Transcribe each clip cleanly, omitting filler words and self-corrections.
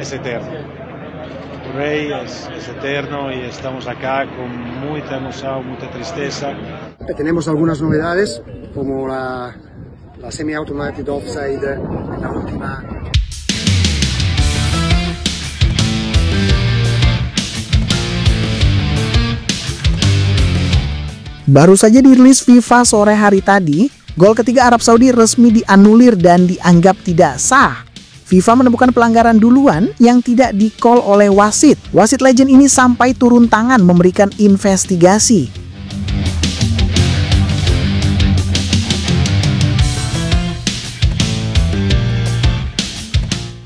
es eterno. El rey es eterno y estamos acá con mucha emoción, mucha tristeza. Tenemos algunas novedades, como la semi-automated offside en la última. Baru saja dirilis FIFA sore hari tadi, gol ketiga Arab Saudi resmi dianulir dan dianggap tidak sah. FIFA menemukan pelanggaran duluan yang tidak di-call oleh wasit. Wasit legend ini sampai turun tangan memberikan investigasi.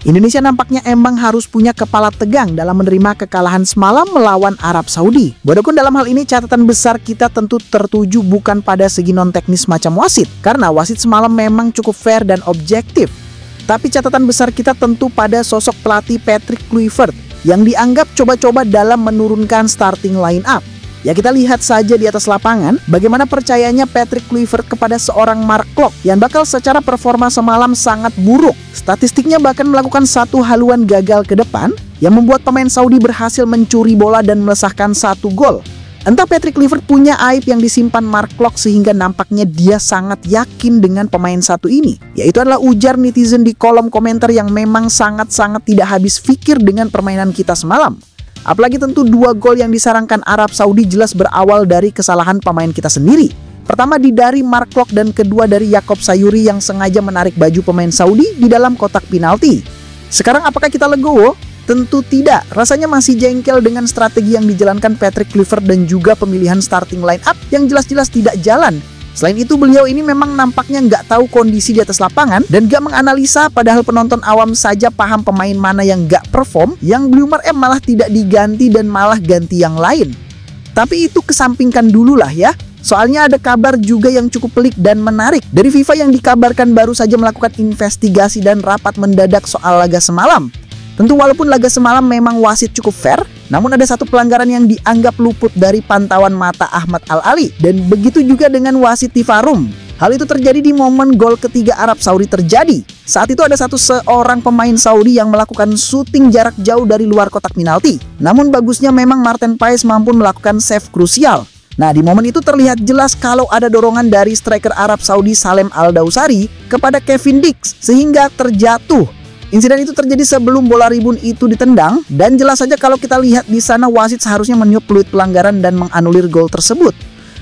Indonesia nampaknya emang harus punya kepala tegang dalam menerima kekalahan semalam melawan Arab Saudi. Walaupun dalam hal ini catatan besar kita tentu tertuju bukan pada segi non-teknis macam wasit, karena wasit semalam memang cukup fair dan objektif. Tapi catatan besar kita tentu pada sosok pelatih Patrick Kluivert yang dianggap coba-coba dalam menurunkan starting line up. Ya, kita lihat saja di atas lapangan bagaimana percayanya Patrick Kluivert kepada seorang Mark Klok yang bakal secara performa semalam sangat buruk. Statistiknya bahkan melakukan satu haluan gagal ke depan yang membuat pemain Saudi berhasil mencuri bola dan melesahkan satu gol. Entah Patrick Kluivert punya aib yang disimpan Mark Klok sehingga nampaknya dia sangat yakin dengan pemain satu ini. Yaitu adalah ujar netizen di kolom komentar yang memang sangat-sangat tidak habis pikir dengan permainan kita semalam. Apalagi tentu dua gol yang disarankan Arab Saudi jelas berawal dari kesalahan pemain kita sendiri. Pertama dari Mark Klok dan kedua dari Yaakob Sayuri yang sengaja menarik baju pemain Saudi di dalam kotak penalti. Sekarang apakah kita legowo? Tentu tidak. Rasanya masih jengkel dengan strategi yang dijalankan Patrick Kluivert dan juga pemilihan starting line up yang jelas-jelas tidak jalan. Selain itu beliau ini memang nampaknya nggak tahu kondisi di atas lapangan dan nggak menganalisa, padahal penonton awam saja paham pemain mana yang nggak perform, yang Bloomer M malah tidak diganti dan malah ganti yang lain. Tapi itu kesampingkan dulu lah ya. Soalnya ada kabar juga yang cukup pelik dan menarik dari FIFA yang dikabarkan baru saja melakukan investigasi dan rapat mendadak soal laga semalam. Tentu walaupun laga semalam memang wasit cukup fair, namun ada satu pelanggaran yang dianggap luput dari pantauan mata Ahmad Al-Ali, dan begitu juga dengan wasit Tifarum. Hal itu terjadi di momen gol ketiga Arab Saudi terjadi. Saat itu ada seorang pemain Saudi yang melakukan syuting jarak jauh dari luar kotak penalti. Namun bagusnya memang Marten Paes mampu melakukan save krusial. Nah, di momen itu terlihat jelas kalau ada dorongan dari striker Arab Saudi Salem Al-Dausari kepada Kevin Dix sehingga terjatuh. Insiden itu terjadi sebelum bola ribun itu ditendang, dan jelas saja kalau kita lihat di sana wasit seharusnya meniup peluit pelanggaran dan menganulir gol tersebut.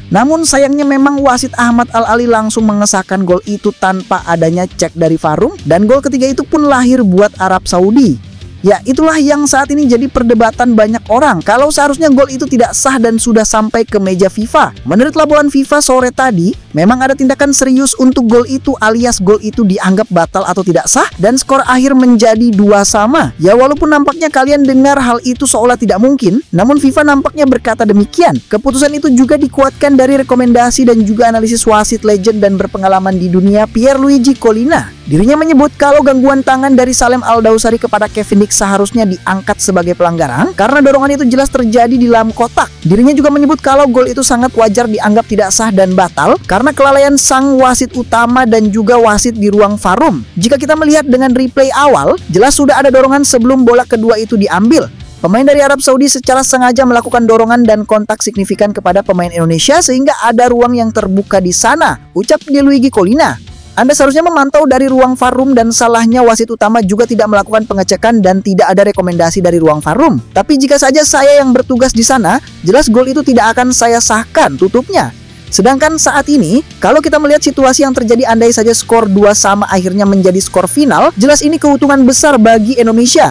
Namun sayangnya memang wasit Ahmad Al-Ali langsung mengesahkan gol itu tanpa adanya cek dari VAR, dan gol ketiga itu pun lahir buat Arab Saudi. Ya, itulah yang saat ini jadi perdebatan banyak orang. Kalau seharusnya gol itu tidak sah dan sudah sampai ke meja FIFA. Menurut laporan FIFA sore tadi, memang ada tindakan serius untuk gol itu, alias gol itu dianggap batal atau tidak sah, dan skor akhir menjadi 2-2. Ya, walaupun nampaknya kalian dengar hal itu seolah tidak mungkin, namun FIFA nampaknya berkata demikian. Keputusan itu juga dikuatkan dari rekomendasi dan juga analisis wasit legend dan berpengalaman di dunia Pierluigi Collina. Dirinya menyebut kalau gangguan tangan dari Salem Al-Dausari kepada Kevin Dix seharusnya diangkat sebagai pelanggaran karena dorongan itu jelas terjadi di dalam kotak. Dirinya juga menyebut kalau gol itu sangat wajar dianggap tidak sah dan batal karena kelalaian sang wasit utama dan juga wasit di ruang VAR. Jika kita melihat dengan replay awal, jelas sudah ada dorongan sebelum bola kedua itu diambil. Pemain dari Arab Saudi secara sengaja melakukan dorongan dan kontak signifikan kepada pemain Indonesia sehingga ada ruang yang terbuka di sana, ucap Pierluigi Collina. Anda seharusnya memantau dari ruang VAR dan salahnya wasit utama juga tidak melakukan pengecekan dan tidak ada rekomendasi dari ruang VAR. Tapi jika saja saya yang bertugas di sana, jelas gol itu tidak akan saya sahkan, tutupnya. Sedangkan saat ini, kalau kita melihat situasi yang terjadi andai saja skor 2-2 akhirnya menjadi skor final, jelas ini keuntungan besar bagi Indonesia.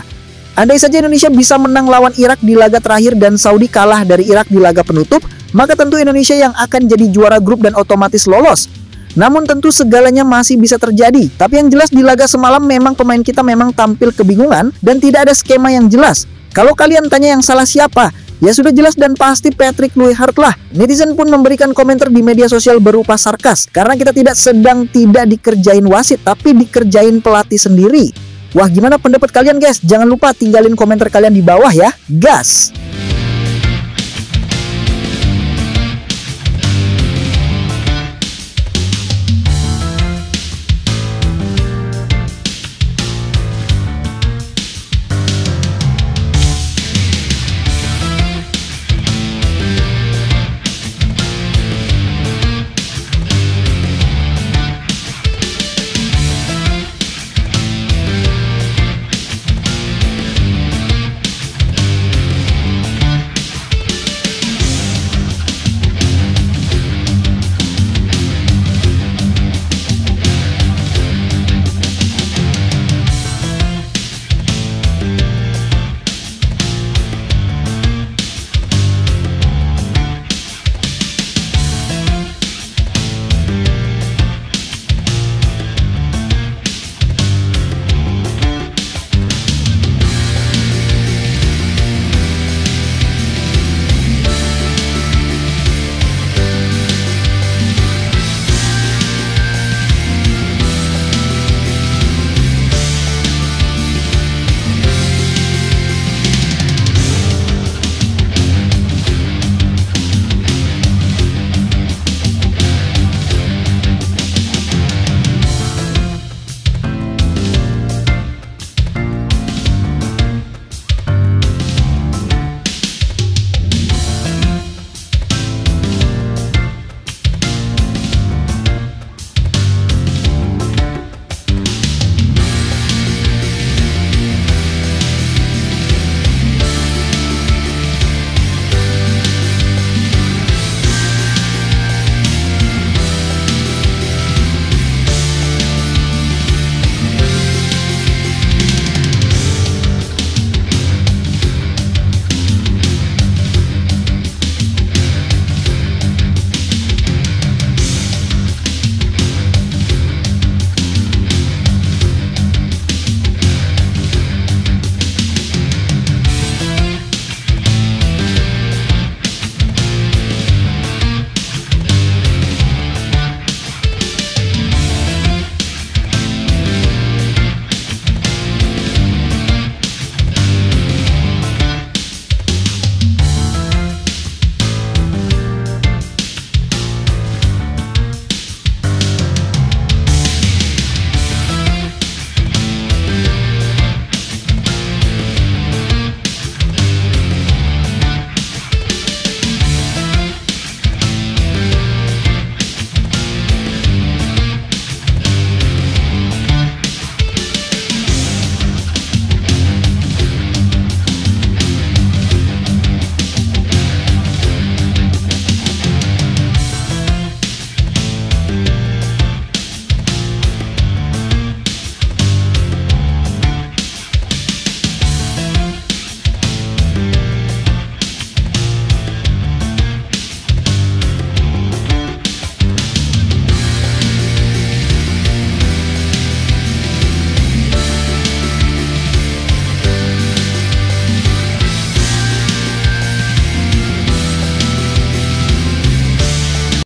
Andai saja Indonesia bisa menang lawan Irak di laga terakhir dan Saudi kalah dari Irak di laga penutup, maka tentu Indonesia yang akan jadi juara grup dan otomatis lolos. Namun tentu segalanya masih bisa terjadi. Tapi yang jelas di laga semalam memang pemain kita memang tampil kebingungan dan tidak ada skema yang jelas. Kalau kalian tanya yang salah siapa, ya sudah jelas dan pasti Patrick Kluivert lah. Netizen pun memberikan komentar di media sosial berupa sarkas karena kita tidak dikerjain wasit tapi dikerjain pelatih sendiri. Wah, gimana pendapat kalian guys? Jangan lupa tinggalin komentar kalian di bawah ya. Gas!